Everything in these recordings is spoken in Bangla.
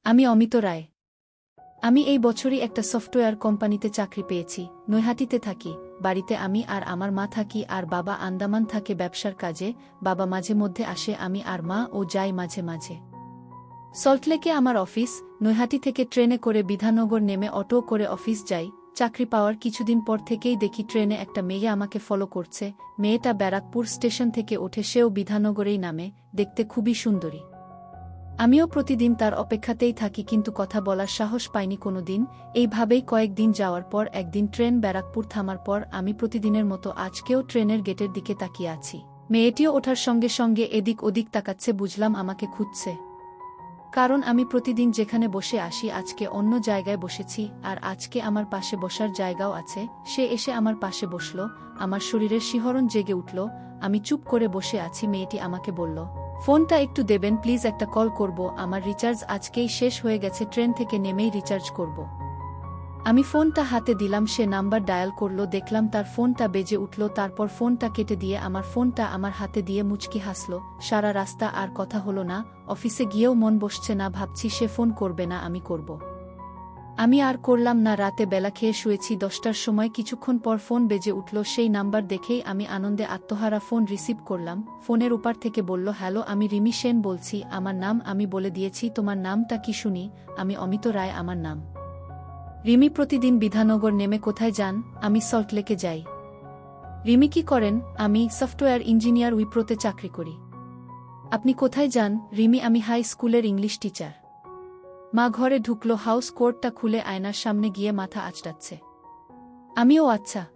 আমি অমিত রায়। আমি এই বছরই একটা সফটওয়্যার কোম্পানিতে চাকরি পেয়েছি। নৈহাটিতে থাকি। বাড়িতে আমি আর আমার মা থাকি, আর বাবা আন্দামান থাকে ব্যবসার কাজে। বাবা মাঝে মধ্যে আসে, আমি আর মা ও যাই মাঝে মাঝে। সল্টলেকে আমার অফিস। নৈহাটি থেকে ট্রেনে করে বিধাননগর নেমে অটো করে অফিস যাই। চাকরি পাওয়ার কিছুদিন পর থেকেই দেখি ট্রেনে একটা মেয়ে আমাকে ফলো করছে। মেয়েটা ব্যারাকপুর স্টেশন থেকে ওঠে, সেও বিধাননগরেই নামে। দেখতে খুবই সুন্দরী। আমিও প্রতিদিন তার অপেক্ষাতেই থাকি, কিন্তু কথা বলার সাহস পাইনি কোনোদিন। এইভাবেই কয়েকদিন যাওয়ার পর একদিন ট্রেন ব্যারাকপুর থামার পর আমি প্রতিদিনের মতো আজকেও ট্রেনের গেটের দিকে তাকিয়ে আছি। মেয়েটিও ওঠার সঙ্গে সঙ্গে এদিক ওদিক তাকাচ্ছে। বুঝলাম আমাকে খুঁজছে। কারণ আমি প্রতিদিন যেখানে বসে আসি আজকে অন্য জায়গায় বসেছি, আর আজকে আমার পাশে বসার জায়গাও আছে। সে এসে আমার পাশে বসল। আমার শরীরের শিহরণ জেগে উঠল। আমি চুপ করে বসে আছি। মেয়েটি আমাকে বলল, ফোনটা একটু দেবেন প্লিজ, একটা কল করব। আমার রিচার্জ আজকেই শেষ হয়ে গেছে, ট্রেন থেকে নেমেই রিচার্জ করব। আমি ফোনটা হাতে দিলাম। সে নাম্বার ডায়াল করল। দেখলাম তার ফোনটা বেজে উঠল। তারপর ফোনটা কেটে দিয়ে আমার ফোনটা আমার হাতে দিয়ে মুচকি হাসল। সারা রাস্তা আর কথা হলো না। অফিসে গিয়েও মন বসছে না। ভাবছি সে ফোন করবে না, আমি করব। আমি আর করলাম না। রাতে বেলা খেয়ে শুয়েছি। 10টার সময় কিছুক্ষণ পর ফোন বেজে উঠল। সেই নাম্বার দেখেই আমি আনন্দে আত্মহারা ফোন রিসিভ করলাম। ফোনের ওপার থেকে বলল, হ্যালো, আমি রিমি সেন বলছি। আমার নাম আমি বলে দিয়েছি। তোমার নামটা কি শুনি? আমি অমিত রায় আমার নাম। রিমি প্রতিদিন বিধাননগর নেমে কোথায় যান? আমি সল্টলেকে যাই। রিমি কি করেন? আমি সফটওয়্যার ইঞ্জিনিয়ার, উইপ্রোতে চাকরি করি। আপনি কোথায় যান? রিমি, আমি হাই স্কুলের ইংলিশ টিচার। মা ঘরে ঢুকলো। হাউস কোটটা খুলে আয়নার সামনে গিয়ে মাথা আঁচড়াচ্ছে। আমিও, আচ্ছা।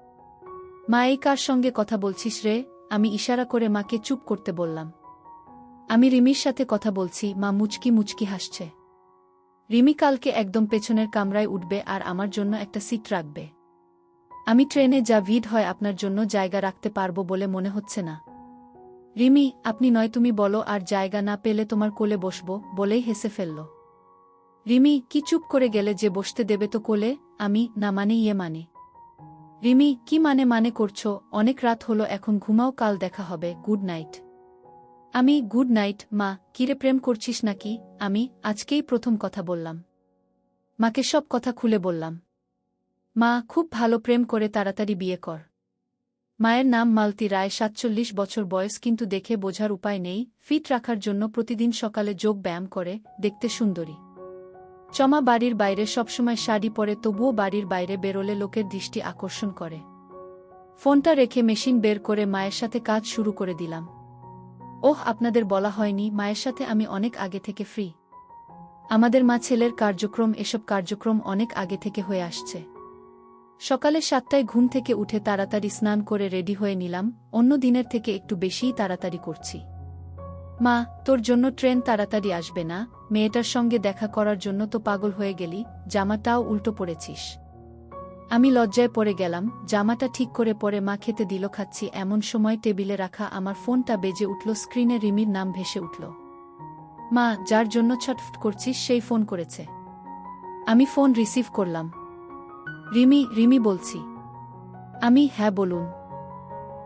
মা, এই কার সঙ্গে কথা বলছিস রে? আমি ইশারা করে মাকে চুপ করতে বললাম। আমি রিমির সাথে কথা বলছি। মা মুচকি মুচকি হাসছে। রিমি কালকে একদম পেছনের কামরায় উঠবে আর আমার জন্য একটা সিট রাখবে। আমি ট্রেনে যা ভিড় হয় আপনার জন্য জায়গা রাখতে পারবো বলে মনে হচ্ছে না। রিমি, আপনি নয় তুমি বলো, আর জায়গা না পেলে তোমার কোলে বসবো, বলেই হেসে ফেলল। রিমি, কি চুপ করে গেলে যে? বসতে দেবে তো কোলে। আমি, না মানে ইয়ে মানে। রিমি, কি মানে করছো? অনেক রাত হলো, এখন ঘুমাও, কাল দেখা হবে, গুড নাইট। আমি, গুড নাইট। মা, কিরে প্রেম করছিস নাকি? আমি, আজকেই প্রথম কথা বললাম। মাকে সব কথা খুলে বললাম। মা, খুব ভালো, প্রেম করে তাড়াতাড়ি বিয়ে কর। মায়ের নাম মালতী রায়, 47 বছর বয়স, কিন্তু দেখে বোঝার উপায় নেই। ফিট রাখার জন্য প্রতিদিন সকালে যোগ ব্যায়াম করে। দেখতে সুন্দরী। চমা বাড়ির বাইরে সবসময় শাড়ি পরে, তবুও বাড়ির বাইরে বেরোলে লোকের দৃষ্টি আকর্ষণ করে। ফোনটা রেখে মেশিন বের করে মায়ের সাথে কাজ শুরু করে দিলাম। ওহ, আপনাদের বলা হয়নি, মায়ের সাথে আমি অনেক আগে থেকে ফ্রি। আমাদের মা ছেলের কার্যক্রম, এসব কার্যক্রম অনেক আগে থেকে হয়ে আসছে। সকালে 7টায় ঘুম থেকে উঠে তাড়াতাড়ি স্নান করে রেডি হয়ে নিলাম। অন্য দিনের থেকে একটু বেশিই তাড়াতাড়ি করছি। মা, তোর জন্য ট্রেন তাড়াতাড়ি আসবে না? মেয়েটার সঙ্গে দেখা করার জন্য তো পাগল হয়ে গেলি, জামাটাও উল্টো পড়েছিস। আমি লজ্জায় পড়ে গেলাম। জামাটা ঠিক করে পরে মা খেতে দিল। খাচ্ছি এমন সময় টেবিলে রাখা আমার ফোনটা বেজে উঠল। স্ক্রিনে রিমির নাম ভেসে উঠল। মা, যার জন্য ছটফট করছিস সেই ফোন করেছে। আমি ফোন রিসিভ করলাম। রিমি, রিমি বলছি। আমি, হ্যাঁ বলুন।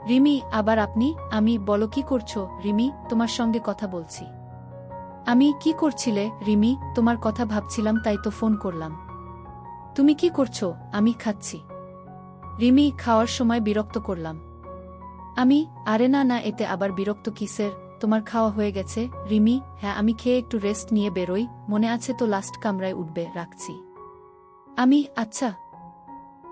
রিমি, আবার আপনি? আমি, বলো কি করছো? রিমি, তোমার সঙ্গে কথা বলছি। আমি, কি করছিলে? রিমি, তোমার কথা ভাবছিলাম, তাই তো ফোন করলাম। তুমি কি করছো? আমি, খাচ্ছি। রিমি, খাওয়ার সময় বিরক্ত করলাম। আমি, আরে না না, এতে আবার বিরক্ত কিসের? তোমার খাওয়া হয়ে গেছে? রিমি, হ্যাঁ, আমি খেয়ে একটু রেস্ট নিয়ে বেরোই, মনে আছে তো লাস্ট কামরায় উঠবে, রাখছি। আমি, আচ্ছা।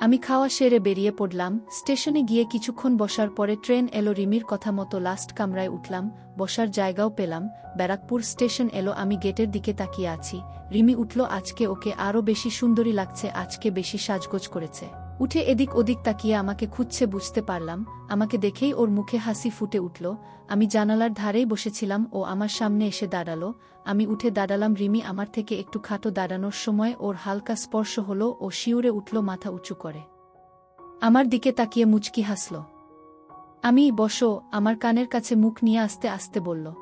আমি খাওয়া সেরে বেরিয়ে পড়লাম। স্টেশনে গিয়ে কিছুক্ষণ বসার পরে ট্রেন এলো। রিমির কথা মতো লাস্ট কামরায় উঠলাম। বসার জায়গাও পেলাম। ব্যারাকপুর স্টেশন এলো। আমি গেটের দিকে তাকিয়ে আছি। রিমি উঠল। আজকে ওকে আরও বেশি সুন্দরী লাগছে, আজকে বেশি সাজগোজ করেছে। উঠে এদিক ওদিক তাকিয়ে আমাকে খুঁজছে, বুঝতে পারলাম। আমাকে দেখেই ওর মুখে হাসি ফুটে উঠল। আমি জানালার ধারেই বসেছিলাম, ও আমার সামনে এসে দাঁড়ালো। আমি উঠে দাঁড়ালাম। রিমি আমার থেকে একটু খাটো। দাঁড়ানোর সময় ওর হালকা স্পর্শ হলো। ও শিউরে উঠল, মাথা উঁচু করে আমার দিকে তাকিয়ে মুচকি হাসল। আমি, বসো, আমার কানের কাছে মুখ নিয়ে আস্তে আস্তে বলল।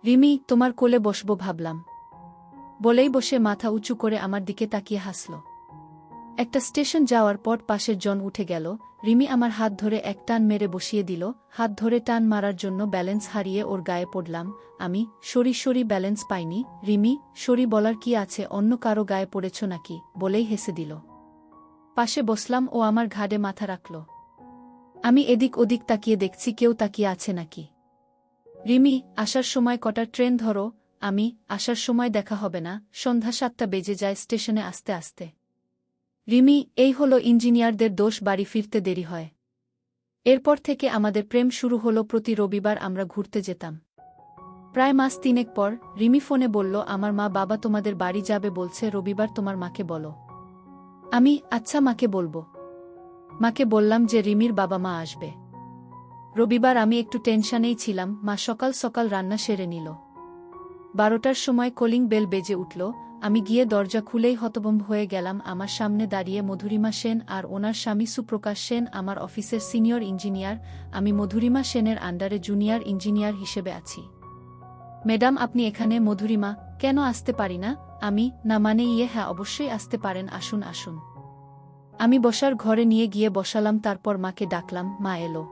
রিমি, তোমার কোলে বসবো ভাবলাম। বলেই বসে মাথা উঁচু করে আমার দিকে তাকিয়ে হাসল। একটা স্টেশন যাওয়ার পর পাশের জন উঠে গেল। রিমি আমার হাত ধরে এক টান মেরে বসিয়ে দিল। হাত ধরে টান মারার জন্য ব্যালেন্স হারিয়ে ওর গায়ে পড়লাম। আমি সরি ব্যালেন্স পাইনি। রিমি, সরি বলার কি আছে, অন্য কারো গায়ে পড়েছ নাকি, বলেই হেসে দিল। পাশে বসলাম, ও আমার ঘাড়ে মাথা রাখল। আমি এদিক ওদিক তাকিয়ে দেখছি কেউ তাকিয়ে আছে নাকি। রিমি, আসার সময় কটার ট্রেন ধরো? আমি, আসার সময় দেখা হবে না, সন্ধ্যা 7টা বেজে যায় স্টেশনে আসতে আসতে। রিমি, এই হলো ইঞ্জিনিয়ারদের দোষ, বাড়ি ফিরতে দেরি হয়। এরপর থেকে আমাদের প্রেম শুরু হলো। প্রতি রবিবার আমরা ঘুরতে যেতাম। প্রায় মাস 3 পর রিমি ফোনে বলল, আমার মা বাবা তোমাদের বাড়ি যাবে বলছে, রবিবার তোমার মাকে বলো। আমি, আচ্ছা মাকে বলবো। মাকে বললাম যে রিমির বাবা মা আসবে। রবিবার আমি একটু টেনশনেই ছিলাম। মা সকাল সকাল রান্না সেরে নিল। 12টার সময় কলিং বেল বেজে উঠল। আমি গিয়ে দরজা খুলেই হতভম্ব হয়ে গেলাম। আমার সামনে দাঁড়িয়ে মধুরিমা সেন আর ওনার স্বামী সুপ্রকাশ সেন, আমার অফিসের সিনিয়র ইঞ্জিনিয়ার। আমি মধুরিমা সেনের আন্ডারে জুনিয়র ইঞ্জিনিয়ার হিসেবে আছি। ম্যাডাম, আপনি এখানে? মধুরিমা, কেন আসতে পারি না? আমি, না মানে হ্যাঁ অবশ্যই আসতে পারেন, আসুন আসুন। আমি বসার ঘরে নিয়ে গিয়ে বসালাম, তারপর মাকে ডাকলাম। মা এলো।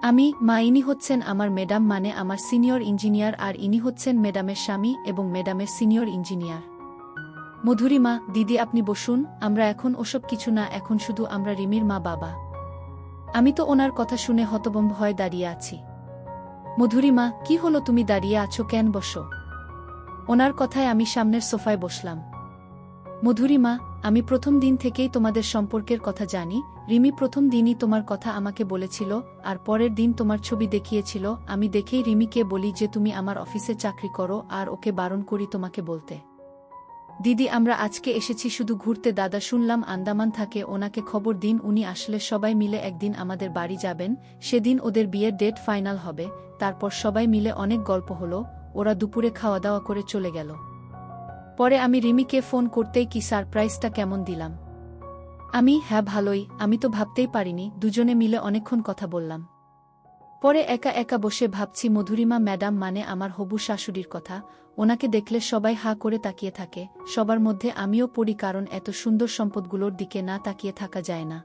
আমি, মা, ইনি হচ্ছেন আমার ম্যাডাম, মানে আমার সিনিয়র ইঞ্জিনিয়ার, আর ইনি হচ্ছেন ম্যাডামের স্বামী এবং ম্যাডামের সিনিয়র ইঞ্জিনিয়ার। মধুরিমা, দিদি আপনি বসুন। আমরা এখন ওসব কিছু না, এখন শুধু আমরা রিমির মা বাবা। আমি তো ওনার কথা শুনে হতভম্ব হয়ে দাঁড়িয়ে আছি। মধুরিমা, কি হলো, তুমি দাঁড়িয়ে আছো কেন, বসো। ওনার কথায় আমি সামনের সোফায় বসলাম। মধুরিমা, আমি প্রথম দিন থেকেই তোমাদের সম্পর্কের কথা জানি। রিমি প্রথম দিনই তোমার কথা আমাকে বলেছিল, আর পরের দিন তোমার ছবি দেখিয়েছিল। আমি দেখেই রিমিকে বলি যে তুমি আমার অফিসে চাকরি করো, আর ওকে বারণ করি তোমাকে বলতে। দিদি, আমরা আজকে এসেছি শুধু ঘুরতে। দাদা শুনলাম আন্দামান থাকে, ওনাকে খবর দিন, উনি আসলে সবাই মিলে একদিন আমাদের বাড়ি যাবেন। সেদিন ওদের বিয়ের ডেট ফাইনাল হবে। তারপর সবাই মিলে অনেক গল্প হলো। ওরা দুপুরে খাওয়া দাওয়া করে চলে গেল। পরে আমি রিমিকে ফোন করতেই কি সারপ্রাইজটা কেমন দিলাম। আমি, হ্যাঁ ভালোই। আমি তো ভাবতেই পারিনি। দুজনে মিলে অনেকক্ষণ কথা বললাম। পরে একা একা বসে ভাবছি, মধুরিমা ম্যাডাম মানে আমার হবু শাশুড়ির কথা। ওনাকে দেখলে সবাই হা করে তাকিয়ে থাকে। সবার মধ্যে আমিও পড়ি, কারণ এত সুন্দর সম্পদগুলোর দিকে না তাকিয়ে থাকা যায় না।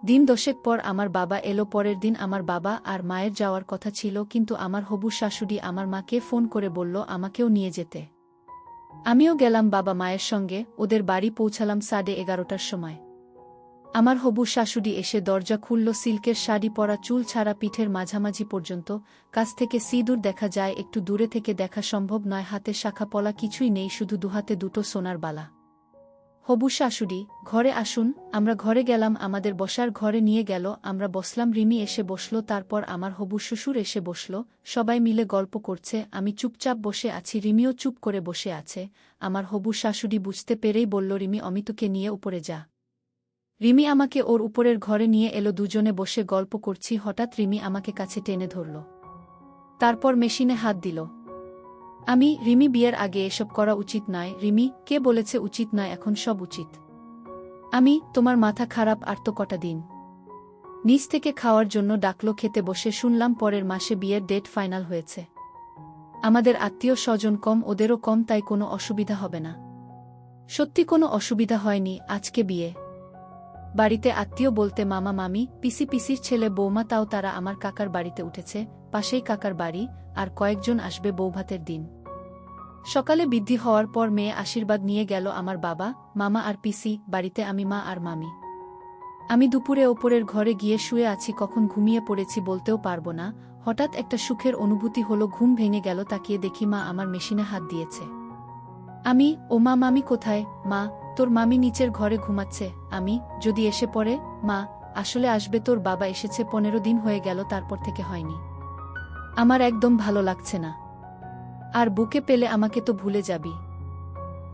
দিন 10 পর আমার বাবা এলো। পরের দিন আমার বাবা আর মায়ের যাওয়ার কথা ছিল, কিন্তু আমার হবু শাশুড়ি আমার মাকে ফোন করে বলল আমাকেও নিয়ে যেতে। আমিও গেলাম বাবা মায়ের সঙ্গে। ওদের বাড়ি পৌঁছালাম 11:30টার সময়। আমার হবু শাশুড়ি এসে দরজা খুলল। সিল্কের শাড়ি পরা, চুল ছাড়া, পিঠের মাঝামাঝি পর্যন্ত। কাছ থেকে সিঁদুর দেখা যায়, একটু দূরে থেকে দেখা সম্ভব নয়। হাতে শাখা পলা কিছুই নেই, শুধু দুহাতে দুটো সোনার বালা। হবু শাশুড়ি, ঘরে আসুন। আমরা ঘরে গেলাম। আমাদের বসার ঘরে নিয়ে গেল। আমরা বসলাম। রিমি এসে বসল, তারপর আমার হবু শ্বশুর এসে বসল। সবাই মিলে গল্প করছে। আমি চুপচাপ বসে আছি, রিমিও চুপ করে বসে আছে। আমার হবু শাশুড়ি বুঝতে পেরেই বলল, রিমি, অমিতকে নিয়ে উপরে যা। রিমি আমাকে ওর উপরের ঘরে নিয়ে এলো। দুজনে বসে গল্প করছি। হঠাৎ রিমি আমাকে কাছে টেনে ধরল। তারপর মেশিনে হাত দিল। আমি, রিমি, বিয়ের আগে এসব করা উচিত নয়। রিমি, কে বলেছে উচিত নয়, এখন সব উচিত। আমি, তোমার মাথা খারাপ, আর তো কটা দিন। নিচ থেকে খাওয়ার জন্য ডাকলো। খেতে বসে শুনলাম পরের মাসে বিয়ের ডেট ফাইনাল হয়েছে। আমাদের আত্মীয় স্বজন কম, ওদেরও কম, তাই কোনো অসুবিধা হবে না। সত্যি কোনো অসুবিধা হয়নি। আজকে বিয়ে। বাড়িতে আত্মীয় বলতে মামা মামি, পিসি পিসির ছেলে বৌমা, তাও তারা আমার কাকার বাড়িতে উঠেছে। পাশেই কাকার বাড়ি, আর কয়েকজন আসবে বৌভাতের দিন। সকালে বৃদ্ধি হওয়ার পর মেয়ে আশীর্বাদ নিয়ে গেল আমার বাবা, মামা আর পিসি। বাড়িতে আমি, মা আর মামি। আমি দুপুরে ওপরের ঘরে গিয়ে শুয়ে আছি। কখন ঘুমিয়ে পড়েছি বলতেও পারবো না। হঠাৎ একটা সুখের অনুভূতি হলো। ঘুম ভেঙে গেল। তাকিয়ে দেখি মা আমার মেশিনে হাত দিয়েছে। আমি, ও মা, মামি কোথায়? মা, তোর মামি নিচের ঘরে ঘুমাচ্ছে। আমি, যদি এসে পড়ে? মা, আসলে আসবে, তোর বাবা এসেছে 15 দিন হয়ে গেল, তারপর থেকে হয়নি। আমার একদম ভালো লাগছে না। আর বুকে পেলে আমাকে তো ভুলে যাবি।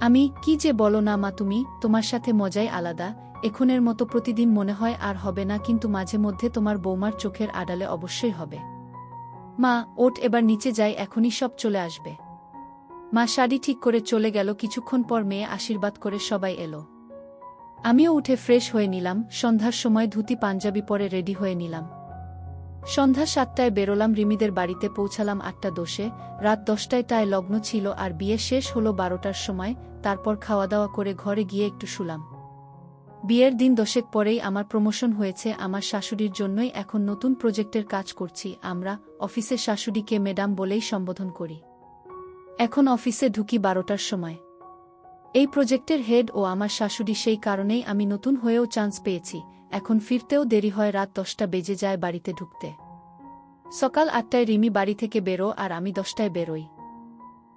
আমি, কি যে বলো না মা তুমি, তোমার সাথে মজাই আলাদা। এখনের মতো প্রতিদিন মনে হয় আর হবে না, কিন্তু মাঝে মধ্যে তোমার বৌমার চোখের আড়ালে অবশ্যই হবে। মা, ওঠ, এবার নিচে যাই, এখনই সব চলে আসবে। মা শাড়ি ঠিক করে চলে গেল। কিছুক্ষণ পর মেয়ে আশীর্বাদ করে সবাই এলো। আমিও উঠে ফ্রেশ হয়ে নিলাম। সন্ধ্যার সময় ধুতি পাঞ্জাবি পরে রেডি হয়ে নিলাম। সন্ধ্যা 7টায় বেরোলাম। রিমিদের বাড়িতে পৌঁছালাম 8টা 10-এ। রাত 10টায় লগ্ন ছিল, আর বিয়ে শেষ হলো 12টার সময়। তারপর খাওয়া দাওয়া করে ঘরে গিয়ে একটু শুলাম। বিয়ের দিন 10 পরেই আমার প্রমোশন হয়েছে। আমার শাশুড়ির জন্যই এখন নতুন প্রজেক্টের কাজ করছি। আমরা অফিসে শাশুড়িকে ম্যাডাম বলেই সম্বোধন করি। এখন অফিসে ঢুকি 12টার সময়। এই প্রজেক্টের হেড ও আমার শাশুড়ি, সেই কারণেই আমি নতুন হয়েও চান্স পেয়েছি। এখন ফিরতেও দেরি হয়, রাত 10টা বেজে যায় বাড়িতে ঢুকতে। সকাল 8টায় রিমি বাড়ি থেকে বেরো আর আমি 10টায় বেরোই।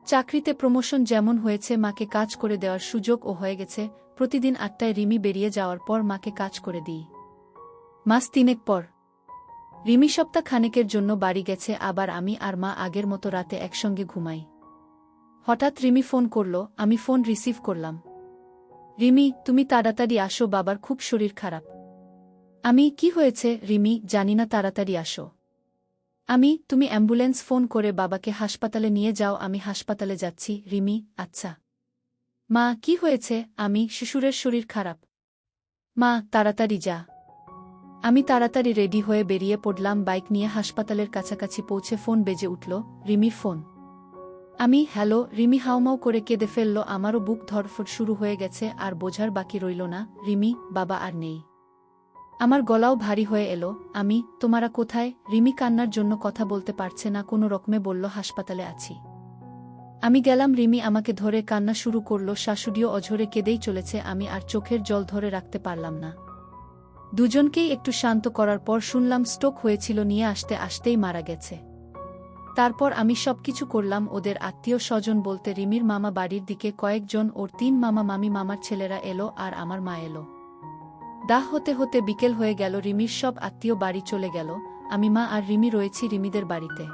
চাকরিতে প্রমোশন যেমন হয়েছে, মাকে কাজ করে দেওয়ার সুযোগও হয়ে গেছে। প্রতিদিন 8টায় রিমি বেরিয়ে যাওয়ার পর মাকে কাজ করে দিই। মাস 3 পর রিমি সপ্তাহ খানেকের জন্য বাড়ি গেছে। আবার আমি আর মা আগের মতো রাতে একসঙ্গে ঘুমাই। হঠাৎ রিমি ফোন করল। আমি ফোন রিসিভ করলাম। রিমি, তুমি তাড়াতাড়ি আসো, বাবার খুব শরীর খারাপ। আমি, কি হয়েছে রিমি? জানি না, তাড়াতাড়ি আসো। আমি, তুমি অ্যাম্বুলেন্স ফোন করে বাবাকে হাসপাতালে নিয়ে যাও। আমি হাসপাতালে যাচ্ছি। রিমি, আচ্ছা। মা, কি হয়েছে? আমি, শ্বশুরের শরীর খারাপ। মা, তাড়াতাড়ি যা। আমি তাড়াতাড়ি রেডি হয়ে বেরিয়ে পড়লাম। বাইক নিয়ে হাসপাতালের কাছাকাছি পৌঁছে ফোন বেজে উঠল। রিমির ফোন। আমি, হ্যালো। রিমি হাউমাউ করে কেঁদে ফেলল। আমারও বুক ধড়ফড় শুরু হয়ে গেছে। আর বোঝার বাকি রইল না, রিমি, বাবা আর নেই। আমার গলাও ভারী হয়ে এলো। আমি, তোমারা কোথায়? রিমি কান্নার জন্য কথা বলতে পারছে না, কোনো রকমে বলল হাসপাতালে আছি। আমি গেলাম। রিমি আমাকে ধরে কান্না শুরু করল। শাশুড়িও অঝরে কেঁদেই চলেছে। আমি আর চোখের জল ধরে রাখতে পারলাম না। দুজনকেই একটু শান্ত করার পর শুনলাম স্ট্রোক হয়েছিল, নিয়ে আসতে আসতেই মারা গেছে। তারপর আমি সবকিছু করলাম। ওদের আত্মীয় স্বজন বলতে রিমির মামা বাড়ির দিকে কয়েকজন, ওর 3 মামা মামি, মামার ছেলেরা এলো আর আমার মা এলো। দাহ হতে হতে বিকেল হয়ে গেল। রিমির সব আত্মীয় বাড়ি চলে গেল। আমি, মা আর রিমি রয়েছি রিমিদের বাড়িতে।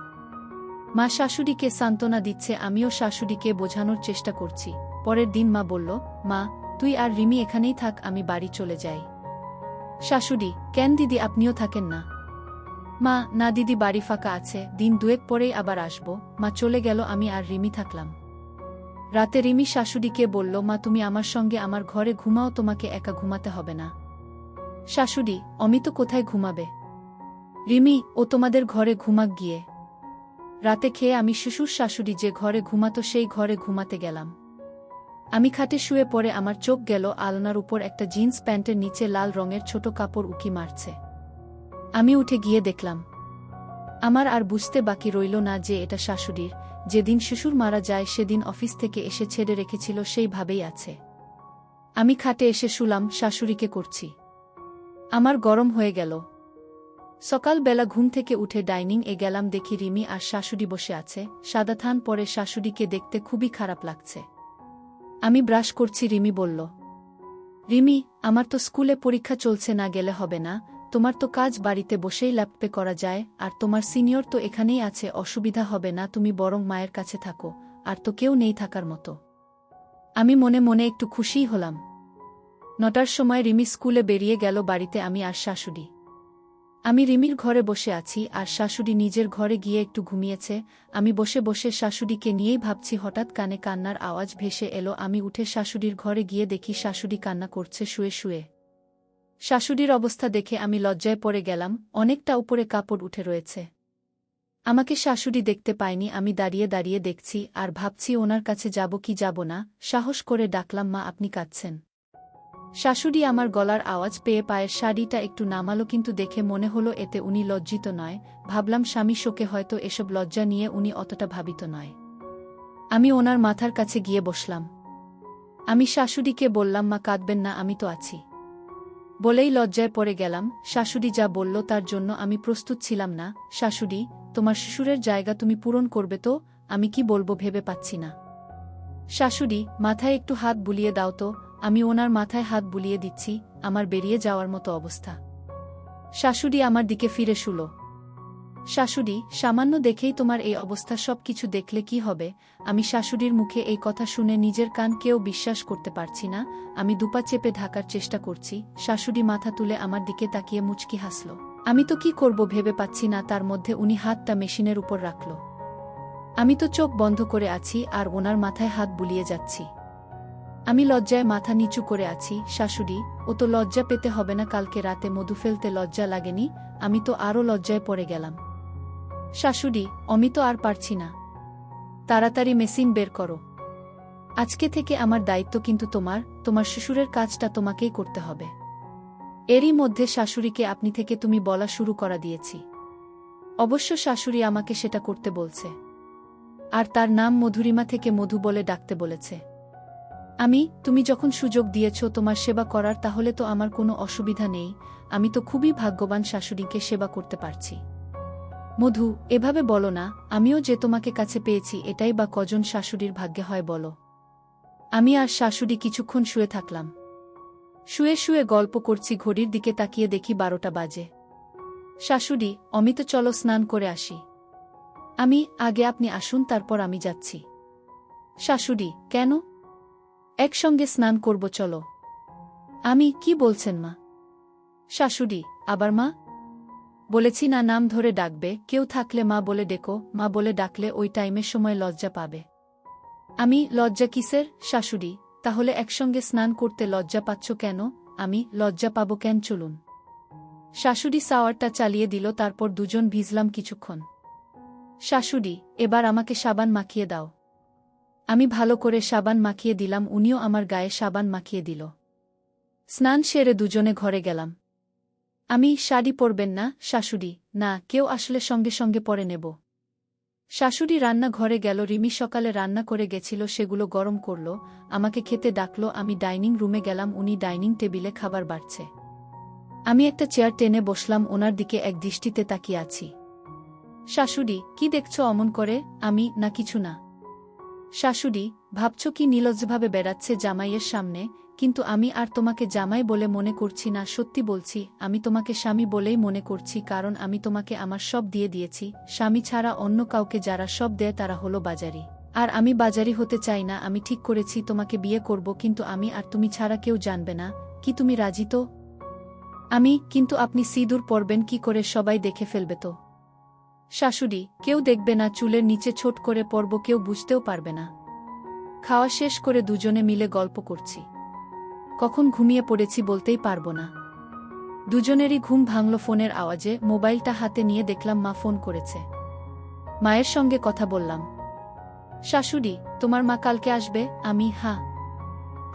মা শাশুড়িকে সান্ত্বনা দিচ্ছে, আমিও শাশুড়িকে বোঝানোর চেষ্টা করছি। পরের দিন মা বলল, মা, তুই আর রিমি এখানেই থাক, আমি বাড়ি চলে যাই। শাশুড়ি, কেন দিদি, আপনিও থাকেন না? মা, না দিদি, বাড়ি ফাঁকা আছে, দিন 2 পরেই আবার আসব। মা চলে গেল, আমি আর রিমি থাকলাম। রাতে রিমি শাশুড়িকে বলল, মা, তুমি আমার সঙ্গে আমার ঘরে ঘুমাও, তোমাকে একা ঘুমাতে হবে না। শাশুড়ি, অমিত কোথায় ঘুমাবে? রিমি, ও তোমাদের ঘরে ঘুমাক গিয়ে। রাতে খেয়ে আমি শ্বশুর শাশুড়ি যে ঘরে ঘুমাতো সেই ঘরে ঘুমাতে গেলাম। আমি খাটে শুয়ে পড়ে আমার চোখ গেল আলনার উপর একটা জিন্স প্যান্টের নিচে লাল রঙের ছোট কাপড় উকি মারছে। আমি উঠে গিয়ে দেখলাম। আমার আর বুঝতে বাকি রইল না যে এটা শাশুড়ির। যেদিন শ্বশুর মারা যায় সেদিন অফিস থেকে এসে ছেড়ে রেখেছিল, সেইভাবেই আছে। আমি খাটে এসে শুলাম, শাশুড়িকে করছি। আমার গরম হয়ে গেল। সকালবেলা ঘুম থেকে উঠে ডাইনিং এ গেলাম, দেখি রিমি আর শাশুড়ি বসে আছে। সাদা থান পরে শাশুড়িকে দেখতে খুবই খারাপ লাগছে। আমি ব্রাশ করছি। রিমি বলল, রিমি, আমার তো স্কুলে পরীক্ষা চলছে, না গেলে হবে না। তোমার তো কাজ বাড়িতে বসেই ল্যাপটপে করা যায়, আর তোমার সিনিয়র তো এখানেই আছে, অসুবিধা হবে না, তুমি বরং মায়ের কাছে থাকো, আর তো কেউ নেই থাকার মতো। আমি মনে মনে একটু খুশিই হলাম। 9টার সময় রিমি স্কুলে বেরিয়ে গেল। বাড়িতে আমি আর শাশুড়ি। আমি রিমির ঘরে বসে আছি আর শাশুড়ি নিজের ঘরে গিয়ে একটু ঘুমিয়েছে। আমি বসে বসে শাশুড়িকে নিয়েই ভাবছি। হঠাৎ কানে কান্নার আওয়াজ ভেসে এলো। আমি উঠে শাশুড়ির ঘরে গিয়ে দেখি শাশুড়ি কান্না করছে শুয়ে শুয়ে। শাশুড়ির অবস্থা দেখে আমি লজ্জায় পড়ে গেলাম। অনেকটা উপরে কাপড় উঠে রয়েছে। আমাকে শাশুড়ি দেখতে পায়নি। আমি দাঁড়িয়ে দাঁড়িয়ে দেখছি আর ভাবছি ওনার কাছে যাব কি যাব না। সাহস করে ডাকলাম, মা, আপনি কাঁদছেন? শাশুড়ি আমার গলার আওয়াজ পেয়ে পায়ের শাড়িটা একটু নামালো, কিন্তু দেখে মনে হলো এতে উনি লজ্জিত নয়। ভাবলাম স্বামী শোকে হয়তো এসব লজ্জা নিয়ে উনি অতটা ভাবিত নয়। আমি ওনার মাথার কাছে গিয়ে বসলাম। আমি শাশুড়িকে বললাম, মা, কাঁদবেন না, আমি তো আছি। বলেই লজ্জায় পড়ে গেলাম। শাশুড়ি যা বলল তার জন্য আমি প্রস্তুত ছিলাম না। শাশুড়ি, তোমার শ্বশুরের জায়গা তুমি পূরণ করবে তো? আমি কি বলবো ভেবে পাচ্ছি না। শাশুড়ি, মাথায় একটু হাত বুলিয়ে দাও তো। আমি ওনার মাথায় হাত বুলিয়ে দিচ্ছি। আমার বেরিয়ে যাওয়ার মতো অবস্থা। শাশুড়ি আমার দিকে ফিরে শুল। শাশুড়ি, সামান্য দেখেই তোমার এই অবস্থা, সব কিছু দেখলে কি হবে? আমি শাশুড়ির মুখে এই কথা শুনে নিজের কান কেউ বিশ্বাস করতে পারছি না। আমি দুপা চেপে ঢাকার চেষ্টা করছি। শাশুড়ি মাথা তুলে আমার দিকে তাকিয়ে মুচকি হাসল। আমি তো কি করব ভেবে পাচ্ছি না। তার মধ্যে উনি হাতটা মেশিনের উপর রাখল। আমি তো চোখ বন্ধ করে আছি আর ওনার মাথায় হাত বুলিয়ে যাচ্ছি। আমি লজ্জায় মাথা নিচু করে আছি। শাশুড়ি, ও তো লজ্জা পেতে হবে না, কালকে রাতে মধু ফেলতে লজ্জা লাগেনি? আমি তো আরও লজ্জায় পড়ে গেলাম। শাশুড়ি, অমিত আর পারছি না, তাড়াতাড়ি মেশিন বের করো। আজকে থেকে আমার দায়িত্ব কিন্তু তোমার শ্বশুরের কাজটা তোমাকেই করতে হবে। এরই মধ্যে শাশুড়িকে আপনি থেকে তুমি বলা শুরু করা দিয়েছি। অবশ্য শাশুড়ি আমাকে সেটা করতে বলছে। আর তার নাম মধুরিমা থেকে মধু বলে ডাকতে বলেছে। তুমি যখন সুযোগ দিয়েছ তোমার সেবা করার, তাহলে তো আমার কোনো অসুবিধা নেই। আমি তো খুবই ভাগ্যবান শাশুড়িকে সেবা করতে পারছি। মধু, এভাবে বলো না, আমিও যে তোমাকে কাছে পেয়েছি এটাই বা কজন শাশুড়ির ভাগ্যে হয় বলো। আমি আর শাশুড়ি কিছুক্ষণ শুয়ে থাকলাম। শুয়ে শুয়ে গল্প করছি, ঘড়ির দিকে তাকিয়ে দেখি 12টা বাজে। শাশুড়ি, অমিত চলো স্নান করে আসি। আগে আপনি আসুন, তারপর আমি যাচ্ছি। শাশুড়ি, কেন? একসঙ্গে স্নান করব চলো। কি বলছেন মা? শাশুড়ি, আবার মা? বলেছি না, নাম ধরে ডাকবে, কেউ থাকলে মা বলে ডেকো। মা বলে ডাকলে ওই টাইমের সময় লজ্জা পাবে। লজ্জা কিসের? শাশুড়ি, তাহলে একসঙ্গে স্নান করতে লজ্জা পাচ্ছ কেন? লজ্জা পাবো কেন? চলুন। শাশুড়ি শাওয়ারটা চালিয়ে দিল, তারপর দুজন ভিজলাম কিছুক্ষণ। শাশুড়ি, এবার আমাকে সাবান মাখিয়ে দাও। আমি ভালো করে সাবান মাখিয়ে দিলাম, উনিও আমার গায়ে সাবান মাখিয়ে দিল। স্নান সেরে দুজনে ঘরে গেলাম। শাড়ি পরবেন না শাশুড়ি? না, কেউ আসলে সঙ্গে সঙ্গে পরে নেব। শাশুড়ি রান্না ঘরে গেল। রিমি সকালে রান্না করে গেছিল, সেগুলো গরম করল, আমাকে খেতে ডাকলো। আমি ডাইনিং রুমে গেলাম, উনি ডাইনিং টেবিলে খাবার বাড়ছে। আমি একটা চেয়ার টেনে বসলাম, ওনার দিকে এক দৃষ্টিতে তাকিয়ে আছি। শাশুড়ি, কি দেখছ অমন করে? না কিছু না। শাশুড়ি, ভাবছ কি নির্লজ্জভাবে বেড়াচ্ছে জামাইয়ের সামনে? কিন্তু আমি আর তোমাকে জামাই বলে মনে করছি না, সত্যি বলছি, আমি তোমাকে স্বামী বলেই মনে করছি, কারণ আমি তোমাকে আমার সব দিয়ে দিয়েছি। স্বামী ছাড়া অন্য কাউকে যারা সব দেয় তারা হলো বাজারি। আর আমি বাজারি হতে চাই না। আমি ঠিক করেছি তোমাকে বিয়ে করব, কিন্তু আমি আর তুমি ছাড়া কেউ জানবে না। কি তুমি রাজি তো? কিন্তু আপনি সিঁদুর পরবেন কি করে? সবাই দেখে ফেলবে তো। শাশুড়ি, কেউ দেখবে না, চুলের নিচে ছোট করে পরব, কেউ বুঝতেও পারবে না। খাওয়া শেষ করে দুজনে মিলে গল্প করছি। কখন ঘুমিয়ে পড়েছি বলতেই পারব না। দুজনেরই ঘুম ভাঙল ফোনের আওয়াজে। মোবাইলটা হাতে নিয়ে দেখলাম মা ফোন করেছে। মায়ের সঙ্গে কথা বললাম। শাশুড়ি, তোমার মা কালকে আসবে? হ্যাঁ।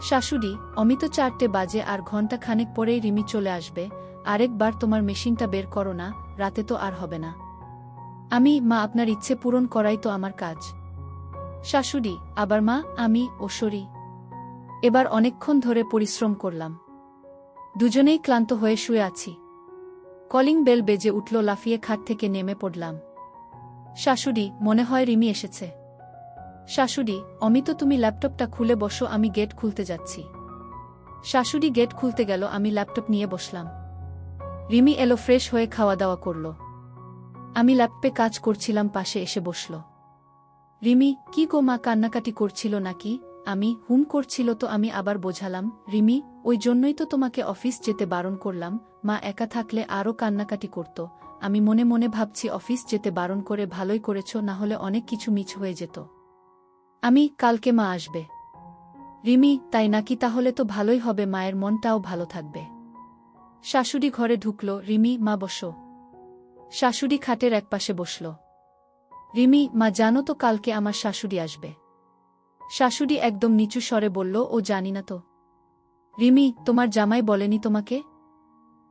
শাশুড়ি, অমিত 4টে বাজে, আর ঘণ্টা খানেক পরেই রিমি চলে আসবে। আরেকবার তোমার মেশিনটা বের করো না, রাতে তো আর হবে না। মা, আপনার ইচ্ছে পূরণ করাই তো আমার কাজ। শাশুড়ি, আবার মা? সরি। এবার অনেকক্ষণ ধরে পরিশ্রম করলাম। দুজনেই ক্লান্ত হয়ে শুয়ে আছি। কলিং বেল বেজে উঠল, লাফিয়ে খাট থেকে নেমে পড়লাম। শাশুড়ি, মনে হয় রিমি এসেছে। শাশুড়ি, অমিত তুমি ল্যাপটপটা খুলে বসো, আমি গেট খুলতে যাচ্ছি। শাশুড়ি গেট খুলতে গেল, আমি ল্যাপটপ নিয়ে বসলাম। রিমি এলো, ফ্রেশ হয়ে খাওয়া দাওয়া করল। আমি ল্যাপটপে কাজ করছিলাম, পাশে এসে বসল। রিমি, কি গো মা, কান্নাকাটি করছিল নাকি? হুম করছিল তো। আমি আবার বোঝালাম, রিমি, ওই জন্যই তো তোমাকে অফিস যেতে বারণ করলাম। মা একা থাকলে আরও কান্নাকাটি করত। আমি মনে মনে ভাবছি, অফিস যেতে বারণ করে ভালোই করেছ, না হলে অনেক কিছু মিছ হয়ে যেত। কালকে মা আসবে। রিমি, তাই নাকি? তাহলে তো ভালোই হবে, মায়ের মনটাও ভালো থাকবে। শাশুড়ি ঘরে ঢুকল। রিমি, মা বসো। শাশুড়ি খাটের একপাশে বসল। রিমি, মা জানো তো কালকে আমার শাশুড়ি আসবে? শাশুড়ি একদম নিচু স্বরে বলল, ও জানি না তো। রিমি, তোমার জামাই বলেনি তোমাকে?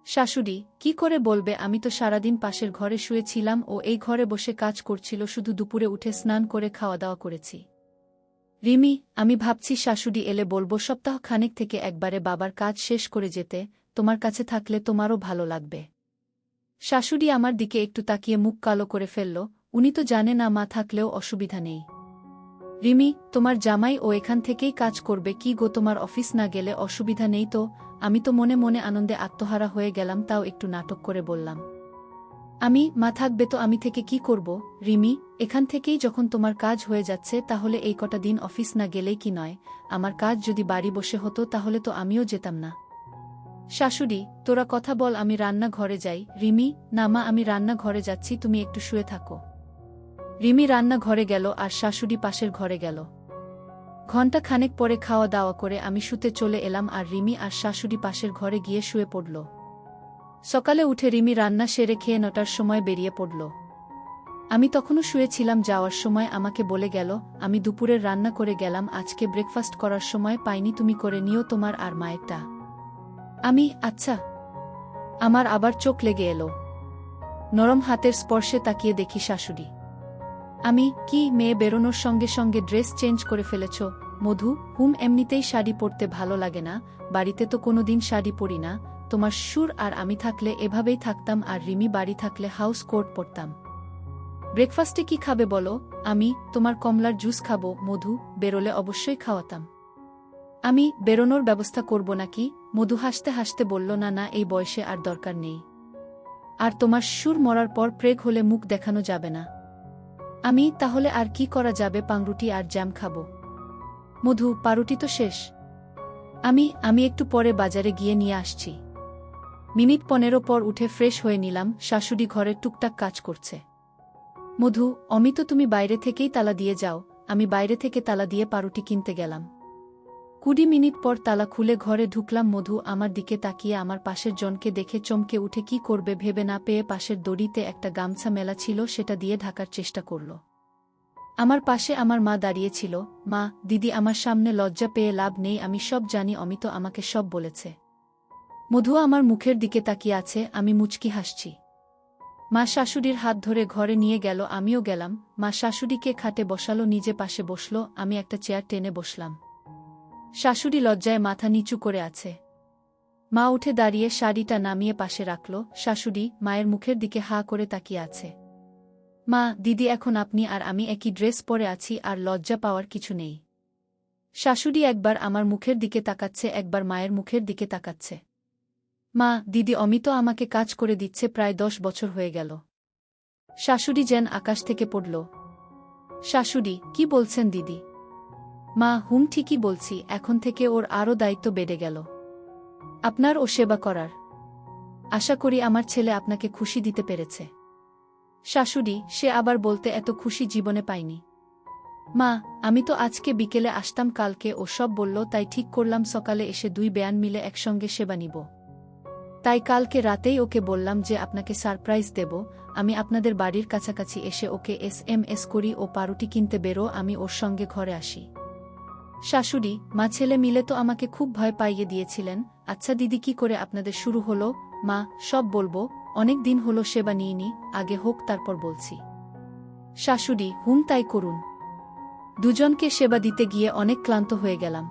শাশুড়ি, কি করে বলবে? আমি তো সারাদিন পাশের ঘরে শুয়েছিলাম, ও এই ঘরে বসে কাজ করছিল, শুধু দুপুরে উঠে স্নান করে খাওয়া দাওয়া করেছি। রিমি, আমি ভাবছি শাশুড়ি এলে বলবো সপ্তাহ খানেক থেকে একবারে বাবার কাজ শেষ করে যেতে, তোমার কাছে থাকলে তোমারও ভালো লাগবে। শাশুড়ি আমার দিকে একটু তাকিয়ে মুখ কালো করে ফেলল। উনি তো জানে না মা থাকলেও অসুবিধা নেই। রিমি, তোমার জামাই ও এখান থেকেই কাজ করবে কি গো? তোমার অফিস না গেলে অসুবিধা নেই তো? আমি তো মনে মনে আনন্দে আত্মহারা হয়ে গেলাম, তাও একটু নাটক করে বললাম। মা থাকবে তো, আমি থেকে কি করব? রিমি, এখান থেকেই যখন তোমার কাজ হয়ে যাচ্ছে, তাহলে এই কটা দিন অফিস না গেলেই কি নয়? আমার কাজ যদি বাড়ি বসে হতো তাহলে তো আমিও যেতাম না। শাশুড়ি, তোরা কথা বল, আমি রান্না ঘরে যাই। রিমি, না মা, আমি রান্না ঘরে যাচ্ছি, তুমি একটু শুয়ে থাকো। রিমি রান্না ঘরে গেল, আর শাশুড়ি পাশের ঘরে গেল। ঘণ্টা খানেক পরে খাওয়া দাওয়া করে আমি শুতে চলে এলাম, আর রিমি আর শাশুড়ি পাশের ঘরে গিয়ে শুয়ে পড়ল। সকালে উঠে রিমি রান্না সেরে খেয়ে 9টার সময় বেরিয়ে পড়ল। আমি তখনও শুয়েছিলাম। যাওয়ার সময় আমাকে বলে গেল, আমি দুপুরের রান্না করে গেলাম, আজকে ব্রেকফাস্ট করার সময় পাইনি, তুমি করে নিও তোমার আর মায়েরটা। আচ্ছা। আমার আবার চোখ লেগে এলো। নরম হাতের স্পর্শে তাকিয়ে দেখি শাশুড়ি। আমি কি মেয়ে বেরোনোর সঙ্গে সঙ্গে ড্রেস চেঞ্জ করে ফেলেছ? মধু, এমনিতেই শাড়ি পরতে ভালো লাগে না, বাড়িতে তো কোনোদিন শাড়ি পরি না, তোমার সুর আর আমি থাকলে এভাবেই থাকতাম, আর রিমি বাড়ি থাকলে হাউস কোট পরতাম। ব্রেকফাস্টে কি খাবে বলো? আমি তোমার কমলার জুস খাবো। মধু, বেরোলে অবশ্যই খাওয়াতাম। আমি বেরোনোর ব্যবস্থা করব নাকি? মধু হাসতে হাসতে বলল, না না, এই বয়সে আর দরকার নেই। আর তোমার সুর মরার পর প্রেগ হলে মুখ দেখানো যাবে না। আমি তাহলে আর কি করা যাবে? পাউরুটি আর জ্যাম খাবো। মধু, পাউরুটি তো শেষ। আমি একটু পরে বাজারে গিয়ে নিয়ে আসছি। মিনিট 15 পর উঠে ফ্রেশ হয়ে নিলাম। শাশুড়ি ঘরের টুকটাক কাজ করছে। মধু, অমিত তুমি বাইরে থেকেই তালা দিয়ে যাও। আমি বাইরে থেকে তালা দিয়ে পাউরুটি কিনতে গেলাম। 20 মিনিট পর তালা খুলে ঘরে ঢুকলাম। মধু আমার দিকে তাকিয়ে আমার পাশের জনকে দেখে চমকে উঠে কি করবে ভেবে না পেয়ে পাশের দড়িতে একটা গামছা মেলা ছিল, সেটা দিয়ে ঢাকার চেষ্টা করল। আমার পাশে আমার মা দাঁড়িয়েছিল। মা, দিদি আমার সামনে লজ্জা পেয়ে লাভ নেই, আমি সব জানি, অমিত আমাকে সব বলেছে। মধু আমার মুখের দিকে তাকিয়ে আছে, আমি মুচকি হাসছি। মা শাশুড়ির হাত ধরে ঘরে নিয়ে গেল, আমিও গেলাম। মা শাশুড়িকে খাটে বসালো, নিজে পাশে বসল, আমি একটা চেয়ার টেনে বসলাম। শাশুড়ি লজ্জায় মাথা নিচু করে আছে। মা উঠে দাঁড়িয়ে শাড়িটা নামিয়ে পাশে রাখল। শাশুড়ি মায়ের মুখের দিকে হা করে তাকিয়ে আছে। মা, দিদি, এখন আপনি আর আমি একই ড্রেস পরে আছি, আর লজ্জা পাওয়ার কিছু নেই। শাশুড়ি একবার আমার মুখের দিকে তাকাচ্ছে, একবার মায়ের মুখের দিকে তাকাচ্ছে। মা, দিদি, অমিত আমাকে কাজ করে দিচ্ছে, প্রায় 10 বছর হয়ে গেল। শাশুড়ি যেন আকাশ থেকে পড়ল। শাশুড়ি, কি বলছেন দিদি? মা, ঠিকই বলছি, এখন থেকে ওর আরও দায়িত্ব বেড়ে গেল, আপনার ও সেবা করার। আশা করি আমার ছেলে আপনাকে খুশি দিতে পেরেছে। শাশুড়ি, সে আবার বলতে, এত খুশি জীবনে পাইনি। মা, আমি তো আজকে বিকেলে আসতাম, কালকে ও সব বলল, তাই ঠিক করলাম সকালে এসে 2 বেয়ান মিলে একসঙ্গে সেবা নিব। তাই কালকে রাতেই ওকে বললাম যে আপনাকে সারপ্রাইজ দেব, আমি আপনাদের বাড়ির কাছাকাছি এসে ওকে SMS করি, ও পাউরুটি কিনতে বেরো, আমি ওর সঙ্গে ঘরে আসি। শাশুড়ি, মা, ছেলে মিলে তো আমাকে খুব ভয় পাইয়ে দিয়েছিলেন। আচ্ছা দিদি, কি করে আপনাদের শুরু হলো? মা, সব বলবো, অনেক দিন হলো সেবা নিইনি, আগে হোক তারপর বলছি। শাশুড়ি, তাই করুন। দুজনকে সেবা দিতে গিয়ে অনেক ক্লান্ত হয়ে গেলাম।